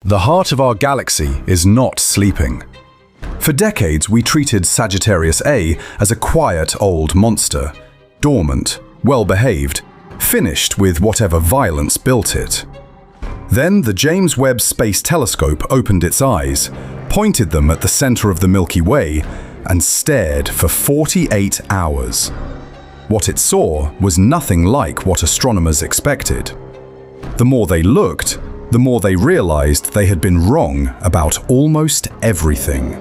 The heart of our galaxy is not sleeping. For decades, we treated Sagittarius A as a quiet old monster, dormant, well-behaved, finished with whatever violence built it. Then the James Webb Space Telescope opened its eyes, pointed them at the center of the Milky Way, and stared for 48 hours. What it saw was nothing like what astronomers expected. The more they looked, the more they realized they had been wrong about almost everything.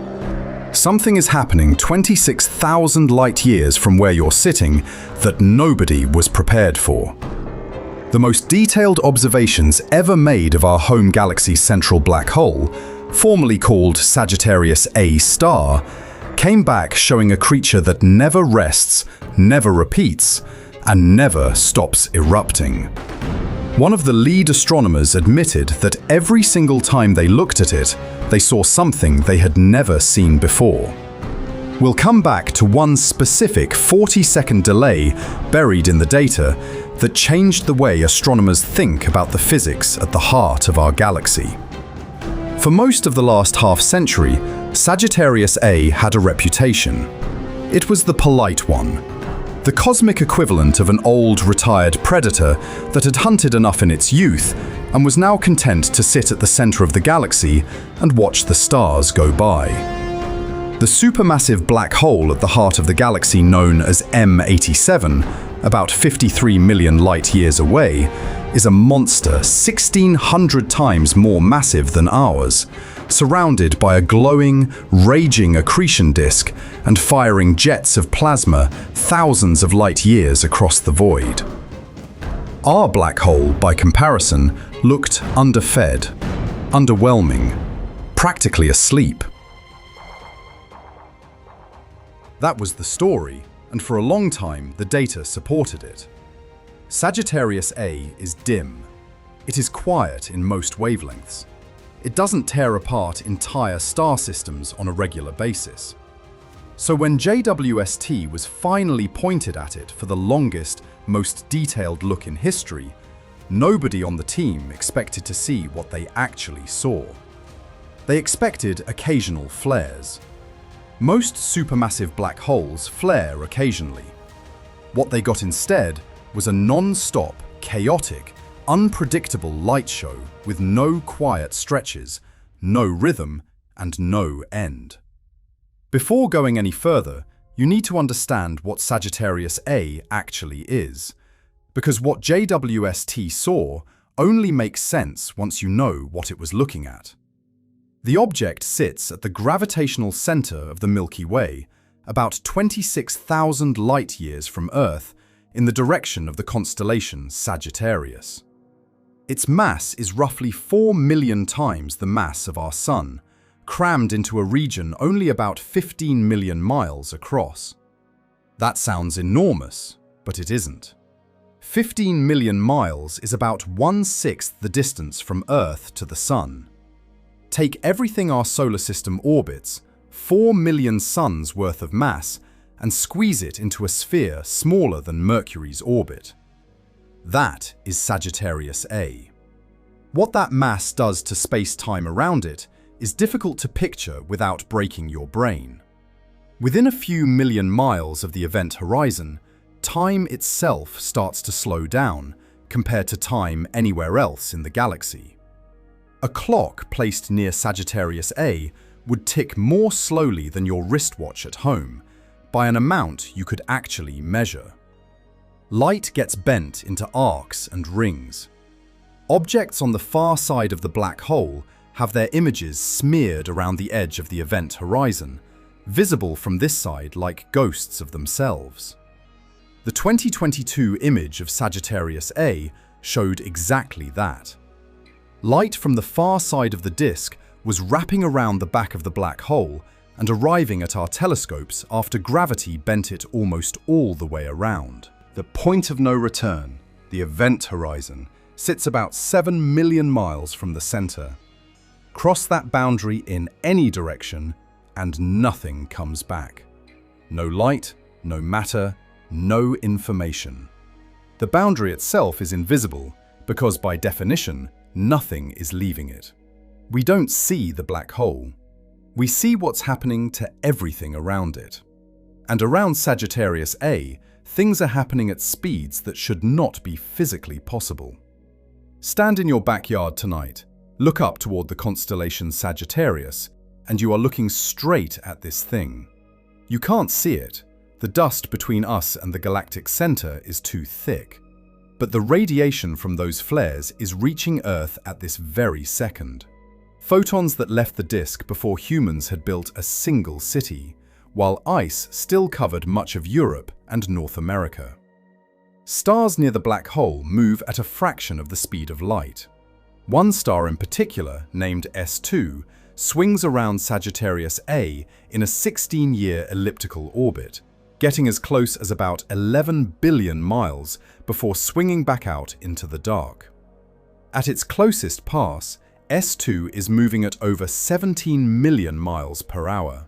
Something is happening 26,000 light-years from where you're sitting that nobody was prepared for. The most detailed observations ever made of our home galaxy's central black hole, formerly called Sagittarius A-star, came back showing a creature that never rests, never repeats, and never stops erupting. One of the lead astronomers admitted that every single time they looked at it, they saw something they had never seen before. We'll come back to one specific 40-second delay buried in the data that changed the way astronomers think about the physics at the heart of our galaxy. For most of the last half-century, Sagittarius A had a reputation. It was the polite one, the cosmic equivalent of an old, retired predator that had hunted enough in its youth and was now content to sit at the center of the galaxy and watch the stars go by. The supermassive black hole at the heart of the galaxy, known as M87, about 53 million light-years away, is a monster 1,600 times more massive than ours, surrounded by a glowing, raging accretion disk and firing jets of plasma thousands of light-years across the void. Our black hole, by comparison, looked underfed, underwhelming, practically asleep. That was the story, and for a long time the data supported it. Sagittarius A is dim. It is quiet in most wavelengths. It doesn't tear apart entire star systems on a regular basis. So when JWST was finally pointed at it for the longest, most detailed look in history, nobody on the team expected to see what they actually saw. They expected occasional flares. Most supermassive black holes flare occasionally. What they got instead was a non-stop, chaotic, unpredictable light show with no quiet stretches, no rhythm, and no end. Before going any further, you need to understand what Sagittarius A actually is, because what JWST saw only makes sense once you know what it was looking at. The object sits at the gravitational center of the Milky Way, about 26,000 light-years from Earth, in the direction of the constellation Sagittarius. Its mass is roughly 4 million times the mass of our Sun, crammed into a region only about 15 million miles across. That sounds enormous, but it isn't. 15 million miles is about 1/6 the distance from Earth to the Sun. Take everything our solar system orbits, 4 million suns worth of mass, and squeeze it into a sphere smaller than Mercury's orbit. That is Sagittarius A. What that mass does to space-time around it is difficult to picture without breaking your brain. Within a few million miles of the event horizon, time itself starts to slow down compared to time anywhere else in the galaxy. A clock placed near Sagittarius A would tick more slowly than your wristwatch at home, by an amount you could actually measure. Light gets bent into arcs and rings. Objects on the far side of the black hole have their images smeared around the edge of the event horizon, visible from this side like ghosts of themselves. The 2022 image of Sagittarius A showed exactly that. Light from the far side of the disk was wrapping around the back of the black hole and arriving at our telescopes after gravity bent it almost all the way around. The point of no return, the event horizon, sits about 7 million miles from the center. Cross that boundary in any direction and nothing comes back. No light, no matter, no information. The boundary itself is invisible because by definition, nothing is leaving it. We don't see the black hole. We see what's happening to everything around it. And around Sagittarius A, things are happening at speeds that should not be physically possible. Stand in your backyard tonight, look up toward the constellation Sagittarius, and you are looking straight at this thing. You can't see it. The dust between us and the galactic center is too thick. But the radiation from those flares is reaching Earth at this very second. Photons that left the disk before humans had built a single city, while ice still covered much of Europe and North America. Stars near the black hole move at a fraction of the speed of light. One star in particular, named S2, swings around Sagittarius A in a 16-year elliptical orbit, getting as close as about 11 billion miles before swinging back out into the dark. At its closest pass, S2 is moving at over 17 million miles per hour.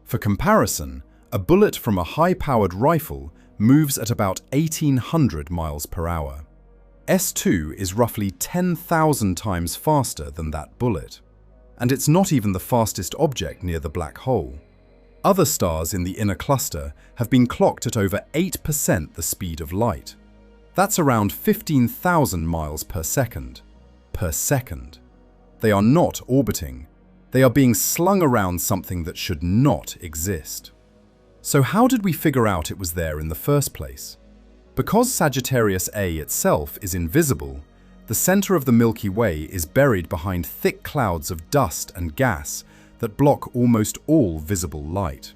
For comparison, a bullet from a high-powered rifle moves at about 1,800 miles per hour. S2 is roughly 10,000 times faster than that bullet. And it's not even the fastest object near the black hole. Other stars in the inner cluster have been clocked at over 8% the speed of light. That's around 15,000 miles per second. Per second. They are not orbiting. They are being slung around something that should not exist. So how did we figure out it was there in the first place? Because Sagittarius A itself is invisible, the center of the Milky Way is buried behind thick clouds of dust and gas that block almost all visible light.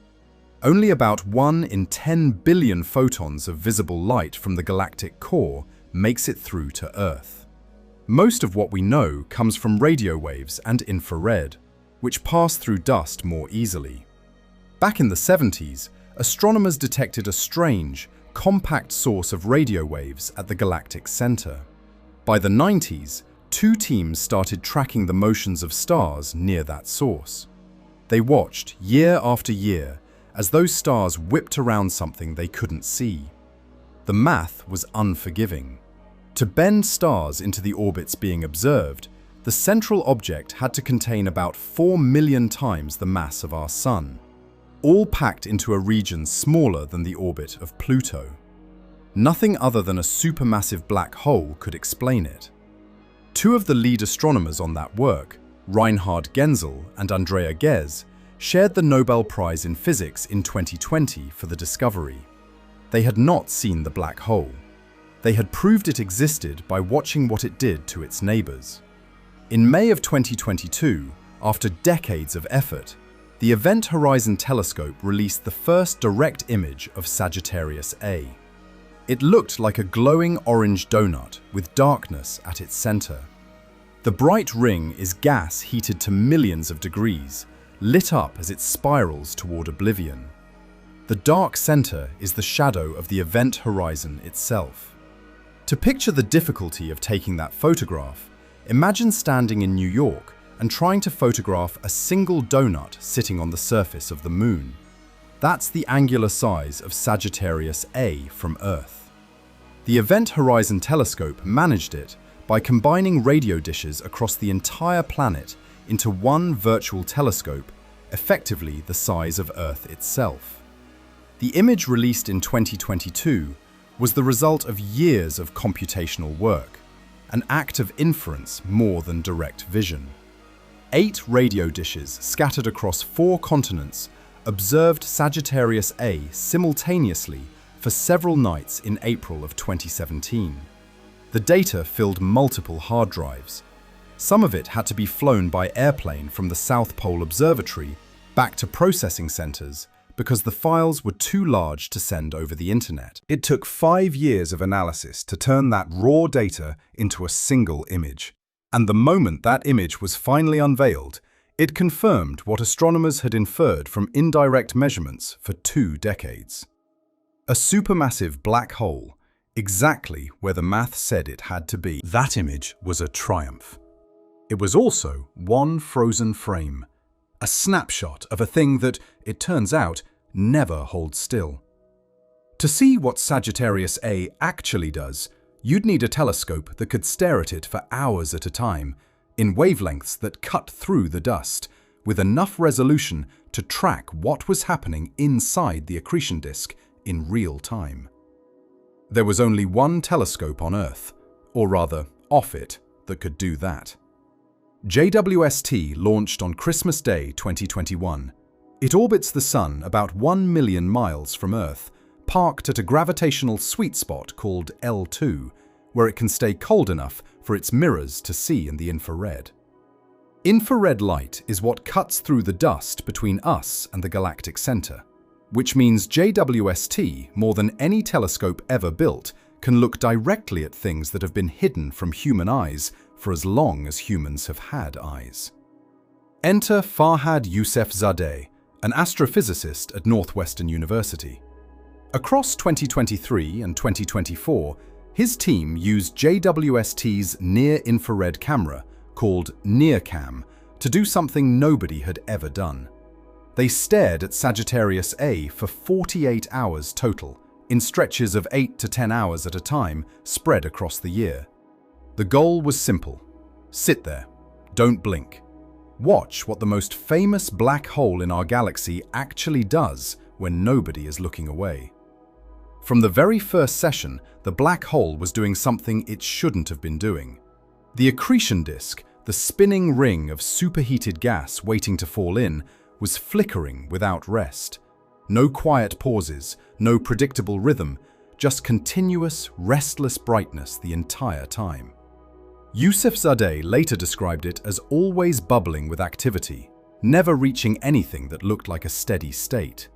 Only about 1 in 10 billion photons of visible light from the galactic core makes it through to Earth. Most of what we know comes from radio waves and infrared, which pass through dust more easily. Back in the 70s, astronomers detected a strange, compact source of radio waves at the galactic center. By the 90s, 2 teams started tracking the motions of stars near that source. They watched, year after year, as those stars whipped around something they couldn't see. The math was unforgiving. To bend stars into the orbits being observed, the central object had to contain about 4 million times the mass of our Sun, all packed into a region smaller than the orbit of Pluto. Nothing other than a supermassive black hole could explain it. 2 of the lead astronomers on that work, Reinhard Genzel and Andrea Ghez, shared the Nobel Prize in Physics in 2020 for the discovery. They had not seen the black hole. They had proved it existed by watching what it did to its neighbors. In May of 2022, after decades of effort, the Event Horizon Telescope released the first direct image of Sagittarius A. It looked like a glowing orange donut with darkness at its center. The bright ring is gas heated to millions of degrees, lit up as it spirals toward oblivion. The dark center is the shadow of the event horizon itself. To picture the difficulty of taking that photograph, imagine standing in New York and trying to photograph a single donut sitting on the surface of the moon. That's the angular size of Sagittarius A from Earth. The Event Horizon Telescope managed it by combining radio dishes across the entire planet into one virtual telescope, effectively the size of Earth itself. The image released in 2022 was the result of years of computational work, an act of inference more than direct vision. 8 radio dishes scattered across 4 continents observed Sagittarius A simultaneously for several nights in April of 2017. The data filled multiple hard drives. Some of it had to be flown by airplane from the South Pole Observatory back to processing centers because the files were too large to send over the internet. It took 5 years of analysis to turn that raw data into a single image. And the moment that image was finally unveiled, it confirmed what astronomers had inferred from indirect measurements for 2 decades. A supermassive black hole, exactly where the math said it had to be. That image was a triumph. It was also one frozen frame, a snapshot of a thing that, it turns out, never holds still. To see what Sagittarius A actually does, you'd need a telescope that could stare at it for hours at a time, in wavelengths that cut through the dust, with enough resolution to track what was happening inside the accretion disk in real time. There was only one telescope on Earth, or rather, off it, that could do that. JWST launched on Christmas Day 2021. It orbits the Sun about 1 million miles from Earth, parked at a gravitational sweet spot called L2, where it can stay cold enough for its mirrors to see in the infrared. Infrared light is what cuts through the dust between us and the galactic center, which means JWST, more than any telescope ever built, can look directly at things that have been hidden from human eyes for as long as humans have had eyes. Enter Farhad Youssefzadeh, an astrophysicist at Northwestern University. Across 2023 and 2024, his team used JWST's near-infrared camera, called NIRCam, to do something nobody had ever done. They stared at Sagittarius A for 48 hours total, in stretches of 8 to 10 hours at a time, spread across the year. The goal was simple. Sit there. Don't blink. Watch what the most famous black hole in our galaxy actually does when nobody is looking away. From the very first session, the black hole was doing something it shouldn't have been doing. The accretion disk, the spinning ring of superheated gas waiting to fall in, was flickering without rest. No quiet pauses, no predictable rhythm, just continuous, restless brightness the entire time. Youssefzadeh later described it as always bubbling with activity, never reaching anything that looked like a steady state.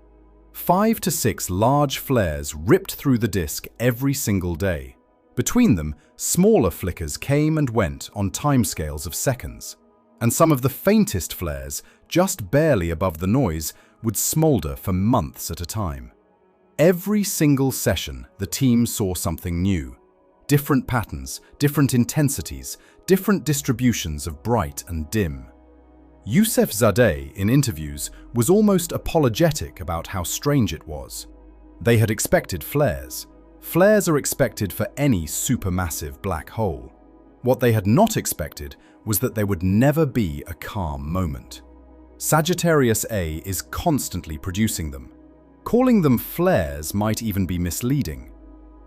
5 to 6 large flares ripped through the disk every single day. Between them, smaller flickers came and went on timescales of seconds, and some of the faintest flares, just barely above the noise, would smolder for months at a time. Every single session, the team saw something new. Different patterns, different intensities, different distributions of bright and dim. Youssefzadeh, in interviews, was almost apologetic about how strange it was. They had expected flares. Flares are expected for any supermassive black hole. What they had not expected was that there would never be a calm moment. Sagittarius A is constantly producing them. Calling them flares might even be misleading.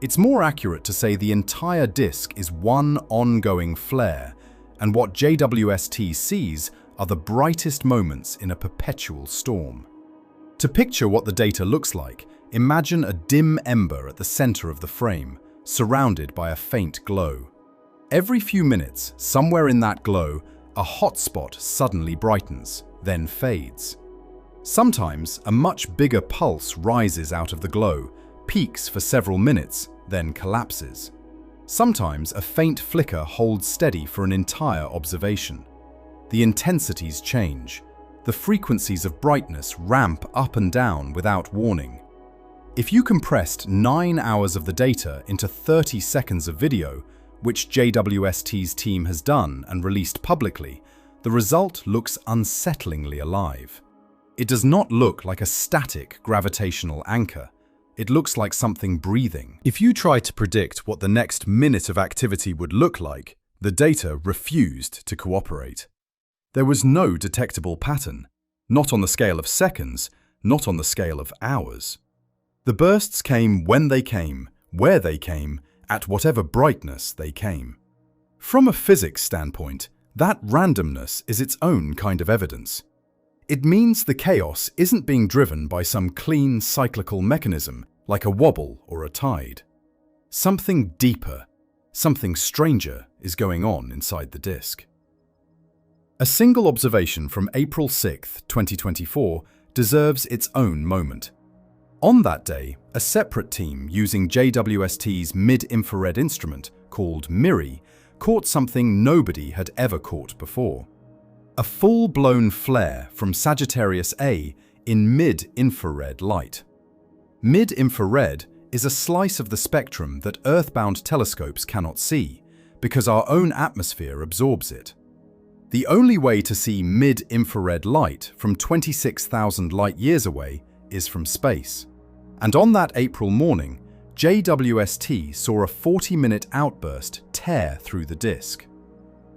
It's more accurate to say the entire disk is one ongoing flare, and what JWST sees are the brightest moments in a perpetual storm. To picture what the data looks like, imagine a dim ember at the center of the frame, surrounded by a faint glow. Every few minutes, somewhere in that glow, a hot spot suddenly brightens, then fades. Sometimes a much bigger pulse rises out of the glow, peaks for several minutes, then collapses. Sometimes a faint flicker holds steady for an entire observation. The intensities change. The frequencies of brightness ramp up and down without warning. If you compressed 9 hours of the data into 30 seconds of video, which JWST's team has done and released publicly, the result looks unsettlingly alive. It does not look like a static gravitational anchor. It looks like something breathing. If you try to predict what the next minute of activity would look like, the data refused to cooperate. There was no detectable pattern, not on the scale of seconds, not on the scale of hours. The bursts came when they came, where they came, at whatever brightness they came. From a physics standpoint, that randomness is its own kind of evidence. It means the chaos isn't being driven by some clean cyclical mechanism like a wobble or a tide. Something deeper, something stranger is going on inside the disk. A single observation from April 6, 2024 deserves its own moment. On that day, a separate team using JWST's mid-infrared instrument, called MIRI, caught something nobody had ever caught before. A full-blown flare from Sagittarius A in mid-infrared light. Mid-infrared is a slice of the spectrum that Earth-bound telescopes cannot see, because our own atmosphere absorbs it. The only way to see mid-infrared light from 26,000 light-years away is from space. And on that April morning, JWST saw a 40-minute outburst tear through the disk.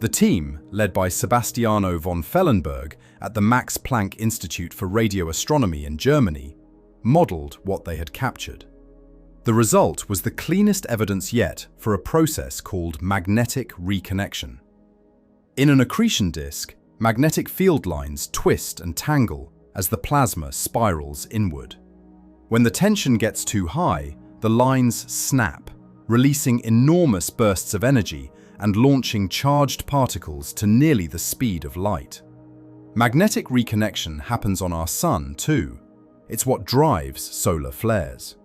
The team, led by Sebastiano von Fellenberg at the Max Planck Institute for Radio Astronomy in Germany, modeled what they had captured. The result was the cleanest evidence yet for a process called magnetic reconnection. In an accretion disk, magnetic field lines twist and tangle as the plasma spirals inward. When the tension gets too high, the lines snap, releasing enormous bursts of energy and launching charged particles to nearly the speed of light. Magnetic reconnection happens on our Sun too. It's what drives solar flares.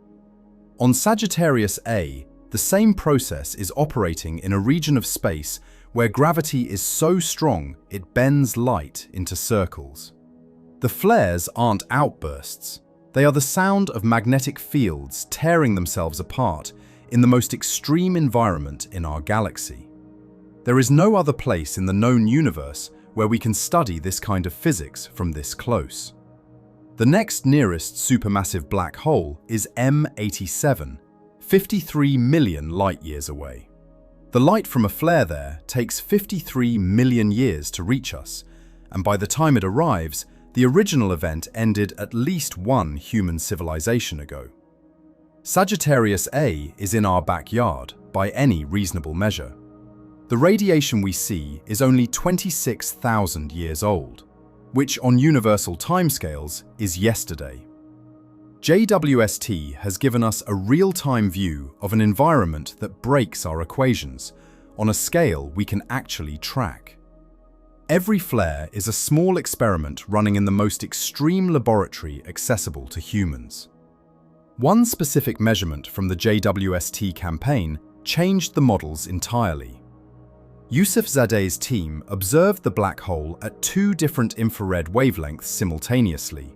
On Sagittarius A, the same process is operating in a region of space where gravity is so strong it bends light into circles. The flares aren't outbursts. They are the sound of magnetic fields tearing themselves apart in the most extreme environment in our galaxy. There is no other place in the known universe where we can study this kind of physics from this close. The next nearest supermassive black hole is M87, 53 million light-years away. The light from a flare there takes 53 million years to reach us, and by the time it arrives, the original event ended at least one human civilization ago. Sagittarius A is in our backyard by any reasonable measure. The radiation we see is only 26,000 years old, which on universal timescales is yesterday. JWST has given us a real-time view of an environment that breaks our equations on a scale we can actually track. Every flare is a small experiment running in the most extreme laboratory accessible to humans. One specific measurement from the JWST campaign changed the models entirely. Yusuf Zadeh's team observed the black hole at two different infrared wavelengths simultaneously,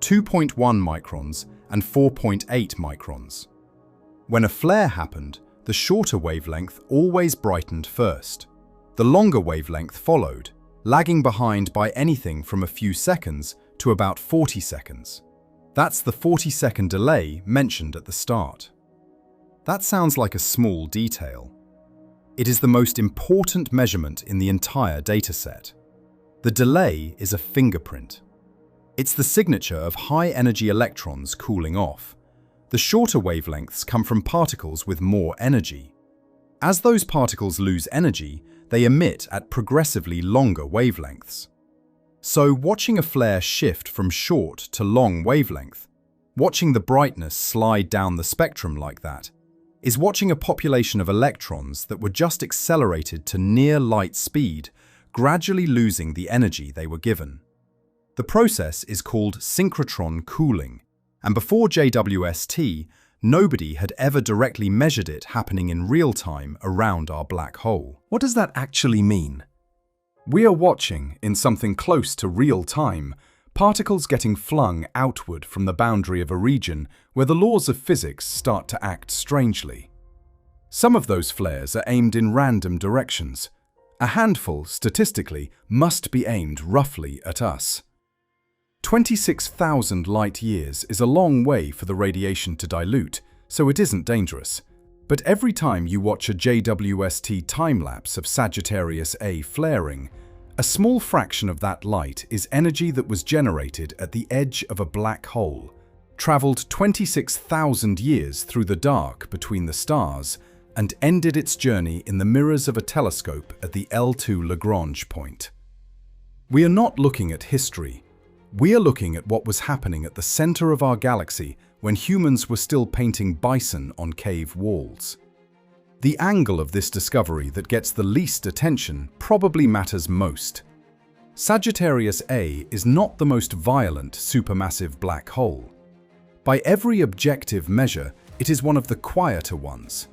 2.1 microns and 4.8 microns. When a flare happened, the shorter wavelength always brightened first. The longer wavelength followed, lagging behind by anything from a few seconds to about 40 seconds. That's the 40-second delay mentioned at the start. That sounds like a small detail. It is the most important measurement in the entire dataset. The delay is a fingerprint. It's the signature of high-energy electrons cooling off. The shorter wavelengths come from particles with more energy. As those particles lose energy, they emit at progressively longer wavelengths. So watching a flare shift from short to long wavelength, watching the brightness slide down the spectrum like that, is watching a population of electrons that were just accelerated to near light speed, gradually losing the energy they were given. The process is called synchrotron cooling, and before JWST, nobody had ever directly measured it happening in real time around our black hole. What does that actually mean? We are watching, in something close to real time, particles getting flung outward from the boundary of a region where the laws of physics start to act strangely. Some of those flares are aimed in random directions. A handful, statistically, must be aimed roughly at us. 26,000 light-years is a long way for the radiation to dilute, so it isn't dangerous. But every time you watch a JWST time-lapse of Sagittarius A flaring, a small fraction of that light is energy that was generated at the edge of a black hole, traveled 26,000 years through the dark between the stars, and ended its journey in the mirrors of a telescope at the L2 Lagrange point. We are not looking at history. We are looking at what was happening at the center of our galaxy when humans were still painting bison on cave walls. The angle of this discovery that gets the least attention probably matters most. Sagittarius A is not the most violent supermassive black hole. By every objective measure, it is one of the quieter ones.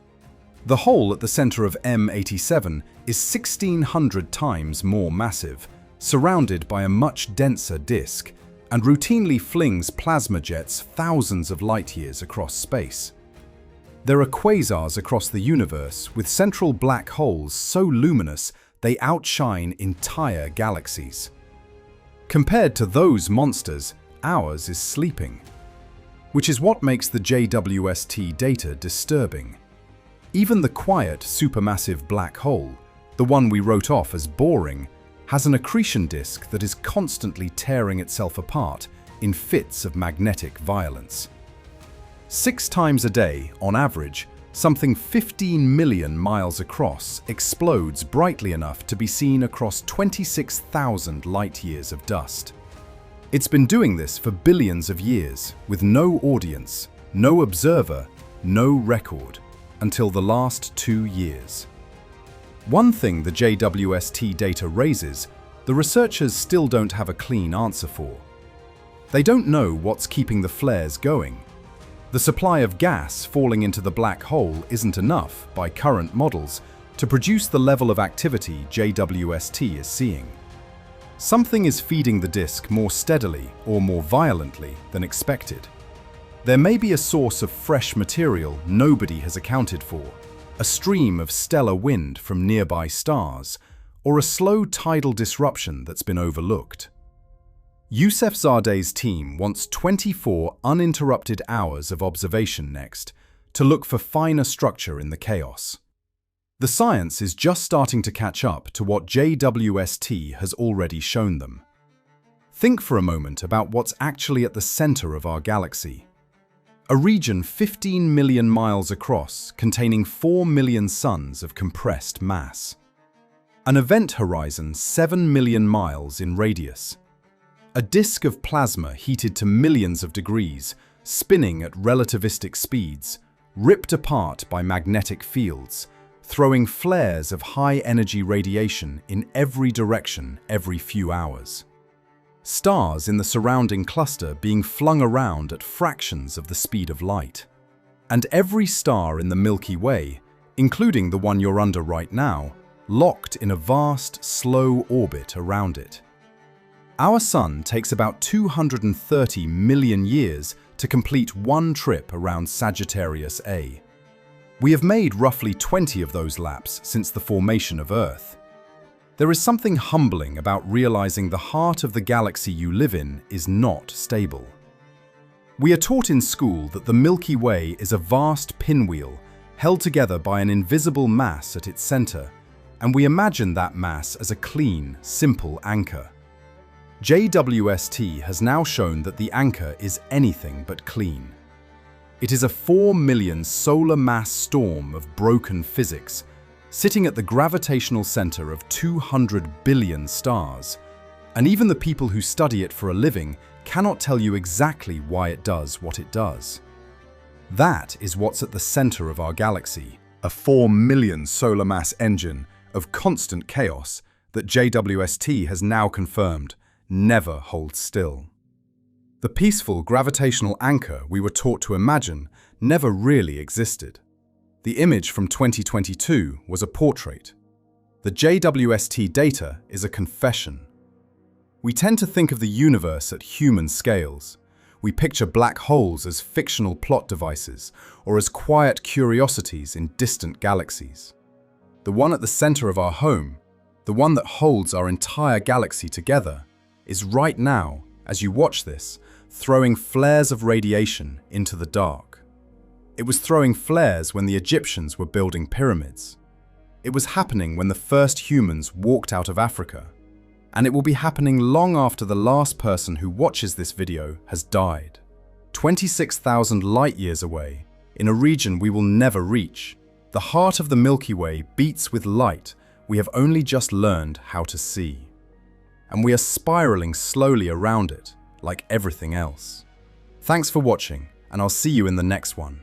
The hole at the center of M87 is 1,600 times more massive, surrounded by a much denser disk, and routinely flings plasma jets thousands of light-years across space. There are quasars across the universe with central black holes so luminous they outshine entire galaxies. Compared to those monsters, ours is sleeping, which is what makes the JWST data disturbing. Even the quiet supermassive black hole, the one we wrote off as boring, has an accretion disk that is constantly tearing itself apart in fits of magnetic violence. 6 times a day, on average, something 15 million miles across explodes brightly enough to be seen across 26,000 light-years of dust. It's been doing this for billions of years, with no audience, no observer, no record, until the last 2 years. One thing the JWST data raises, the researchers still don't have a clean answer for. They don't know what's keeping the flares going. The supply of gas falling into the black hole isn't enough, by current models, to produce the level of activity JWST is seeing. Something is feeding the disk more steadily or more violently than expected. There may be a source of fresh material nobody has accounted for, a stream of stellar wind from nearby stars, or a slow tidal disruption that's been overlooked. Yousefzadeh's team wants 24 uninterrupted hours of observation next to look for finer structure in the chaos. The science is just starting to catch up to what JWST has already shown them. Think for a moment about what's actually at the center of our galaxy. A region 15 million miles across containing 4 million suns of compressed mass. An event horizon 7 million miles in radius. A disk of plasma heated to millions of degrees, spinning at relativistic speeds, ripped apart by magnetic fields, throwing flares of high-energy radiation in every direction every few hours. Stars in the surrounding cluster being flung around at fractions of the speed of light. And every star in the Milky Way, including the one you're under right now, locked in a vast, slow orbit around it. Our Sun takes about 230 million years to complete one trip around Sagittarius A. We have made roughly 20 of those laps since the formation of Earth. There is something humbling about realizing the heart of the galaxy you live in is not stable. We are taught in school that the Milky Way is a vast pinwheel held together by an invisible mass at its center, and we imagine that mass as a clean, simple anchor. JWST has now shown that the anchor is anything but clean. It is a 4 million solar mass storm of broken physics, sitting at the gravitational center of 200 billion stars, and even the people who study it for a living cannot tell you exactly why it does what it does. That is what's at the center of our galaxy, a 4 million solar mass engine of constant chaos that JWST has now confirmed never holds still. The peaceful gravitational anchor we were taught to imagine never really existed. The image from 2022 was a portrait. The JWST data is a confession. We tend to think of the universe at human scales. We picture black holes as fictional plot devices or as quiet curiosities in distant galaxies. The one at the center of our home, the one that holds our entire galaxy together, is right now, as you watch this, throwing flares of radiation into the dark. It was throwing flares when the Egyptians were building pyramids. It was happening when the first humans walked out of Africa. And it will be happening long after the last person who watches this video has died. 26,000 light-years away, in a region we will never reach, the heart of the Milky Way beats with light we have only just learned how to see. And we are spiraling slowly around it, like everything else. Thanks for watching, and I'll see you in the next one.